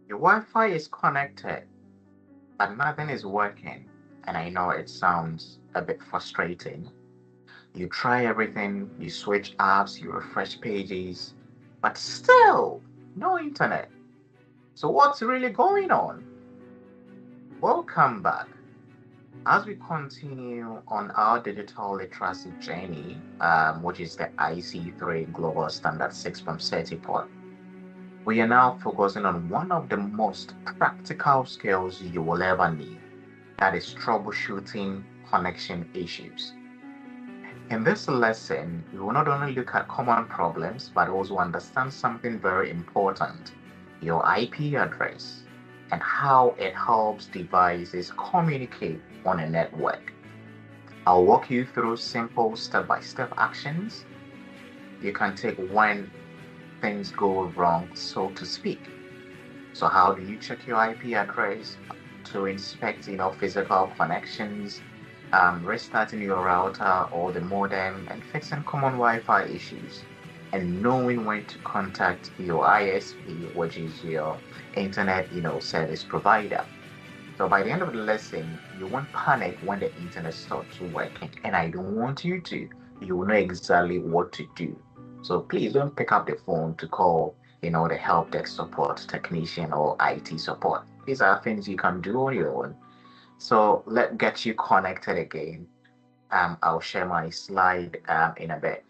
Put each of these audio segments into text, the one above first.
Your Wi-Fi is connected, but nothing is working. And I know it sounds a bit frustrating. You try everything, you switch apps, you refresh pages, but still no internet. So what's really going on? Welcome back. As we continue on our digital literacy journey, which is the IC3 Global Standard 6.30 port, we are now focusing on one of the most practical skills you will ever need. That is troubleshooting connection issues. In this lesson, we will not only look at common problems, but also understand something very important, your IP address, and how it helps devices communicate on a network. I'll walk you through simple step-by-step actions you can take when things go wrong, so to speak. So how do you check your IP address to inspect, physical connections, restarting your router or the modem, and fixing common Wi-Fi issues, and knowing when to contact your ISP, which is your internet, service provider. So by the end of the lesson, you won't panic when the internet stops working, and I don't want you to. You will know exactly what to do. So please don't pick up the phone to call, the help desk support technician or IT support. These are things you can do on your own. So let's get you connected again. I'll share my slide in a bit.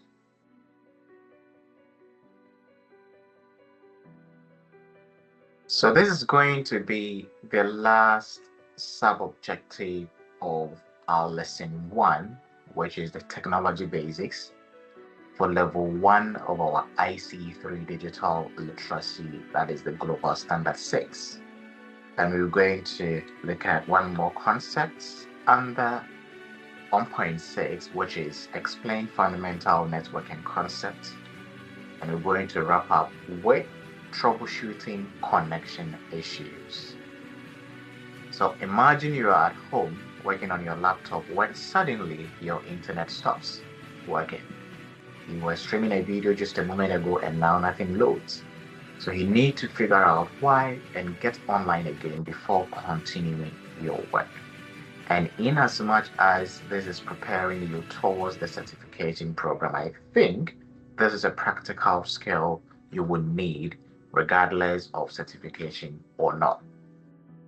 So this is going to be the last sub-objective of our lesson 1, which is the technology basics for level 1 of our IC3 digital literacy, that is the global standard 6. And we're going to look at one more concept under 1.6, which is explain fundamental networking concepts. And we're going to wrap up with troubleshooting connection issues. So imagine you are at home working on your laptop when suddenly your internet stops working. You were streaming a video just a moment ago and now nothing loads. So you need to figure out why and get online again before continuing your work. And in as much as this is preparing you towards the certification program, I think this is a practical skill you would need regardless of certification or not.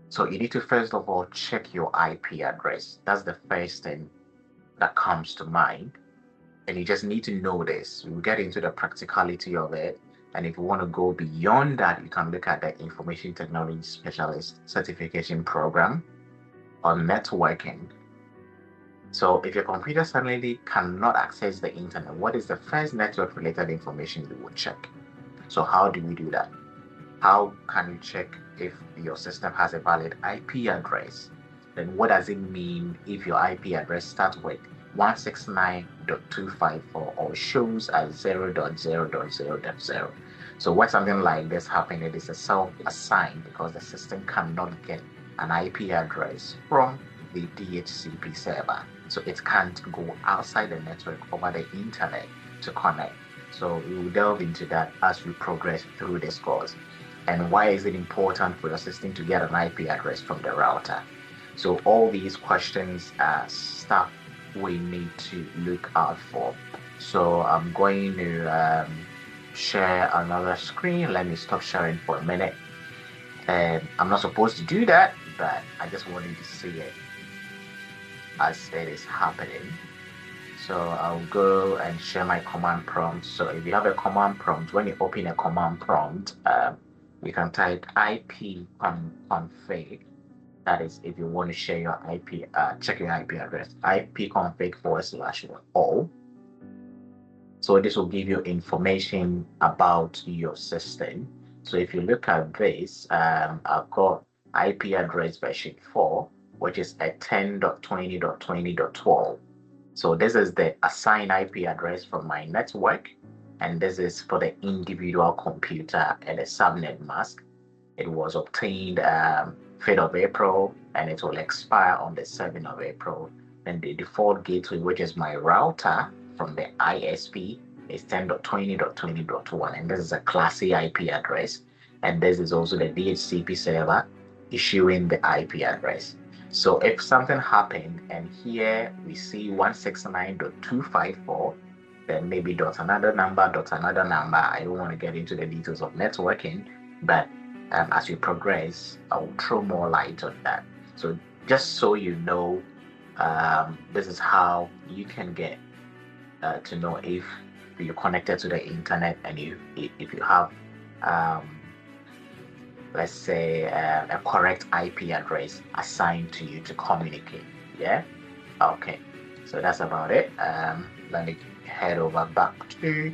So you need to first of all check your IP address. That's the first thing that comes to mind. And you just need to know this. We'll get into the practicality of it. And if you want to go beyond that, you can look at the Information Technology Specialist Certification Program on networking. So if your computer suddenly cannot access the internet, what is the first network-related information you would check? So how do we do that? How can you check if your system has a valid IP address? Then what does it mean if your IP address starts with 169.254 or shows as 0.0.0.0? So when something like this happens, it is a self-assigned because the system cannot get an IP address from the DHCP server. So it can't go outside the network over the internet to connect. So we will delve into that as we progress through this course. And why is it important for your system to get an IP address from the router? So all these questions are stuff we need to look out for. So I'm going to share another screen. Let me stop sharing for a minute. I'm not supposed to do that, but I just wanted to see it as it is happening. So I'll go and share my command prompt. So if you have a command prompt, when you open a command prompt, you can type IP config. That is if you want to share your IP, check your IP address, ipconfig/all. So this will give you information about your system. So if you look at this, I've got IP address version 4, which is a 10.20.20.12. So this is the assigned IP address from my network, and this is for the individual computer and a subnet mask. It was obtained 5th of April, and it will expire on the 7th of April. And the default gateway, which is my router from the ISP, is 10.20.20.1, and this is a Class A IP address. and this is also the DHCP server issuing the IP address. So if something happened and here we see 169.254, then maybe dot another number. I don't want to get into the details of networking, but as we progress, I will throw more light on that. So just so you know, this is how you can get to know if you're connected to the internet and if you have let's say a correct IP address assigned to you to communicate. Yeah. Okay. So that's about it. Let me head over back to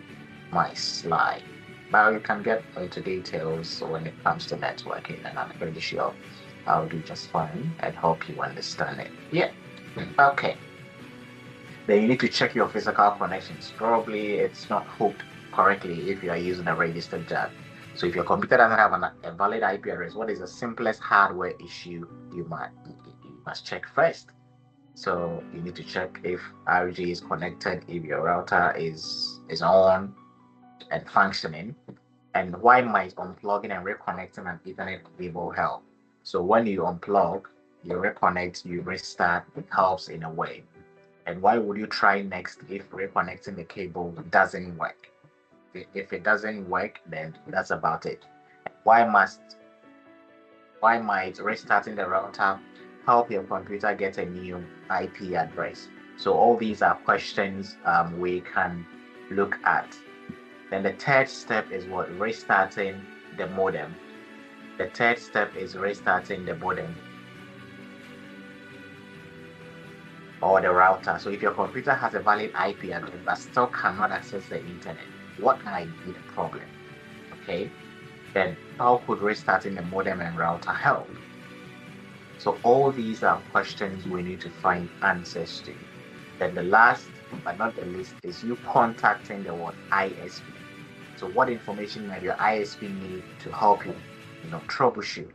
my slide. Now you can get into details when it comes to networking, and I'm pretty sure I'll do just fine and help you understand it. Yeah. Okay. Then you need to check your physical connections. Probably it's not hooked correctly if you are using a registered jack. So if your computer doesn't have a valid IP address, what is the simplest hardware issue you must check first? So you need to check if RG is connected, if your router is on and functioning, and why might unplugging and reconnecting an Ethernet cable help? So when you unplug, you reconnect, you restart, it helps in a way. And why would you try next if reconnecting the cable doesn't work? If it doesn't work, then that's about it. Why might restarting the router help your computer get a new IP address? So all these are questions we can look at. Then the third step is what? Restarting the modem. The third step is restarting the modem or the router. So if your computer has a valid IP address but still cannot access the internet, what might be the problem? Okay, then how could restarting the modem and router help? So all these are questions we need to find answers to. Then the last but not the least is you contacting the ISP. So what information might your ISP need to help you, troubleshoot?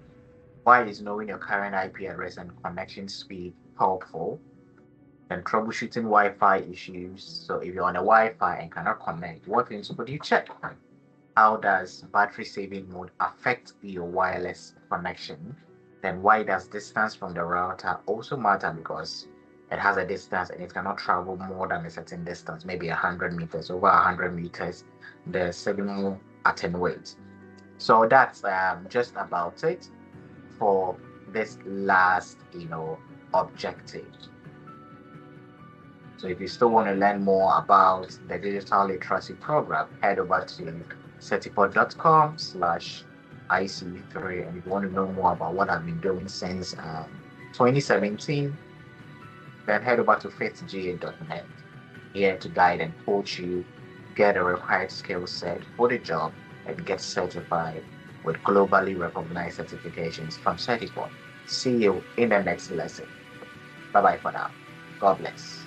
Why is knowing your current IP address and connection speed helpful? And troubleshooting Wi-Fi issues. So if you're on a Wi-Fi and cannot connect, what things would you check? How does battery saving mode affect your wireless connection? Then why does distance from the router also matter? Because it has a distance and it cannot travel more than a certain distance, maybe 100 meters. Over 100 meters, the signal attenuates. So that's just about it for this last, objective. So if you still want to learn more about the digital literacy program, head over to certipod.com/IC3. And if you want to know more about what I've been doing since 2017, then head over to fittsgh.net, here to guide and coach you, get a required skill set for the job, and get certified with globally recognized certifications from Certipod. See you in the next lesson. Bye-bye for now. God bless.